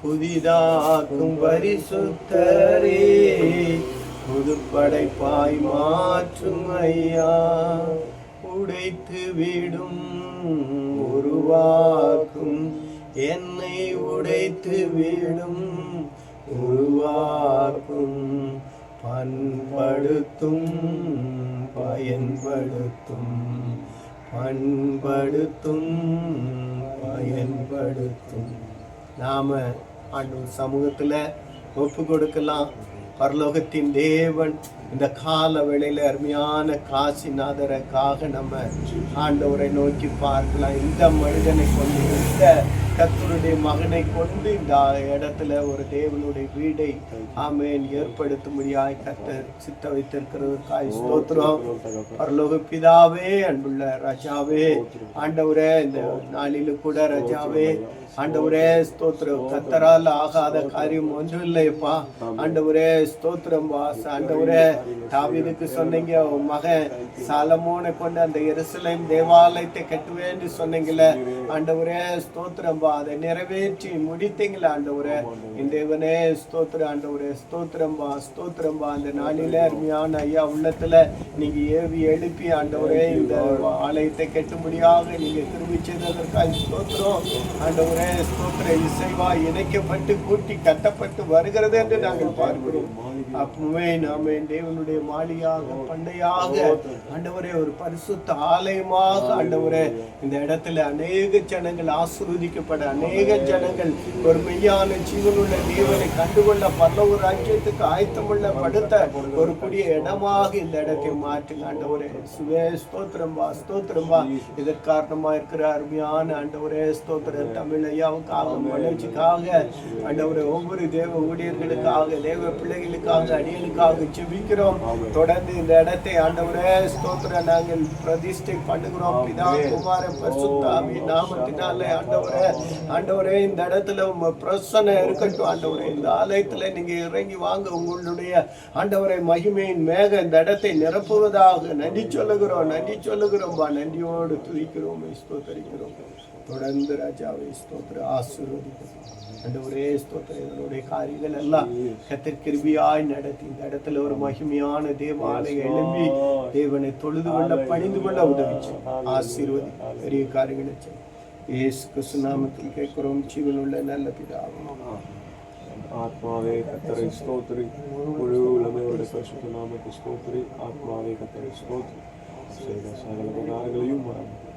புதிதாக்கும் பரிசுத்தரே, புதுப்படைப்பாய் மாற்றும் ஐயா. உடைத்து விடும் உருவாக்கும் என்னை, உடைத்து விடும் உருவாக்கும், பண்படுத்தும் பயன்படுத்தும், பண்படுத்தும் பயன்படுத்தும். நாம ஆண்டவர் சமூகத்துல ஒப்பு கொடுக்கலாம். பரலோகத்தின் தேவன் இந்த கால வேளையில அருமையான காசிநாதருக்காக நம்ம ஆண்டவரை நோக்கி பார்க்கலாம். இந்த மனிதனை கொண்டு, இந்த கர்த்தருடைய மகனை கொண்டு இந்த இடத்துல ஒரு தேவனுடைய வீடை ஆமென் ஏற்படுத்தும்படியாய் கர்த்தர் சித்த வைத்திருக்கிறதுக்காய் ஸ்தோத்திரம். பரலோக பிதாவே, அன்புள்ள ராஜாவே, ஆண்டவரே இந்த நாளிலும் கூட ராஜாவே ஆண்டவரே ஸ்தோத்திரம். கர்த்தரால் ஆகாத காரியம் ஒன்றும் இல்லையப்பா. ஆண்டவரே ஸ்தோத்திரம் பாஸ். ஆண்டவரே தாவீதுக்கு சொன்னீங்க, உன் மகன் சாலமோனை கொண்டு அந்த எருசலேம் தேவாலயத்தை கட்டுவேன்னு சொன்னீங்களே. ஆண்டவரே ஸ்தோத்திரம் பா, அதை நிறைவேற்றி முடித்தீங்களா ஆண்டவரே. இந்த தேவனே ஸ்தோத்திரம். ஆண்டவரே ஸ்தோத்திரம் பா, ஸ்தோத்திரம் பா. அந்த நாளில அருமையான ஐயா உள்ளத்துல நீங்க ஏவி எழுப்பி ஆண்டவரே இந்த ஆலயத்தை கட்டும்படியாக நீங்க திரும்பி செய்ததற்காக ஸ்தோத்திரம். ஆண்டவரே ஸ்தோத்திர இசைவா இணைக்கப்பட்டு கூட்டி கட்டப்பட்டு வருகிறது என்று நாங்கள் பார்க்கிறோம். அப்பவே நாமே தேவனுடைய மாளிகையாக பண்டையாக ஆண்டவரே ஒரு பரிசுத்த ஆலயமாக ஆண்டவரே இந்த இடத்துல அநேக ஜனங்கள் ஆசீர்வதிக்கப்பட, அநேக ஜனங்கள் ஒரு மெய்யான ஜீவனுள்ள தேவனை கண்டுகொள்ள பரலோக ராஜ்யத்துக்கு ஆயத்தமுள்ள படுத்த ஒரு கூடிய இடமாக இந்த இடத்தை மாற்றுங்க ஆண்டவரே. சுவே ஸ்தோத்திரம்பா, ஸ்தோத்திரம்பா. இதற்காரணமா இருக்கிற அருமையான ஆண்டவரே ஸ்தோத்திர தமிழ் ஐயாவுக்காக, மலர்ச்சிக்காக ஆண்டவரே ஒவ்வொரு தேவ ஊழியர்களுக்காக, தேவ பிள்ளைகளுக்காக, அடியனுக்காக ஜெபிக்கிறோம். தொடர்ந்து இந்த இடத்தை ஆண்டவரே ஸ்தோத்திர நாங்கள் பிரதிஷ்டை பண்ணுகிறோம். பிதா குமாரன் பரிசுத்த ஆவியின் நாமத்தினாலே ஆண்டவரே, ஆண்டவரே இந்த இடத்துல உங்க பிரசன்னம் இருக்கட்டும் ஆண்டவரே. இந்த ஆலயத்துல நீங்க இறங்கி வாங்க. உங்களுடைய ஆண்டவரை மகிமையின் மேக இந்த இடத்தை நிரப்புவதாக நன்றி சொல்லுகிறோம், நன்றி சொல்லுகிறோம் பா. நன்றியோடு துதிக்கிறோம், ஸ்தோத்தரிக்கிறோம். தொடர்ந்து ராஜாவை ஸ்தோத்திர ஆசீர்வதிக்கிறோம் ஆண்டவரே. ஸ்தோத்திர இதனுடைய காரியங்கள் எல்லாம் கர்த்தர் கிருபையாய் நடத்தி இந்த இடத்துல ஒரு மகிமையான தேவாலயம் எழும்பி தேவனை தொழுது கொள்ள, பணிந்து கொள்ள உதவிச்சு ஆசீர்வதி. பெரிய காரியங்களை செய்யும் இயேசு கிறிஸ்து நாமத்தில் கேட்கிறோம், ஜீவனுள்ள நல்ல பிதாவே. ஆத்மாவே கர்த்தரை ஸ்தோத்திரி, முழு உலமையோட பரிசுத்த நாமத்தை ஸ்தோத்திரி. ஆத்மாவே கர்த்தரை ஸ்தோத்திரி, செய்த சகல உபகாரங்களையும் மறந்து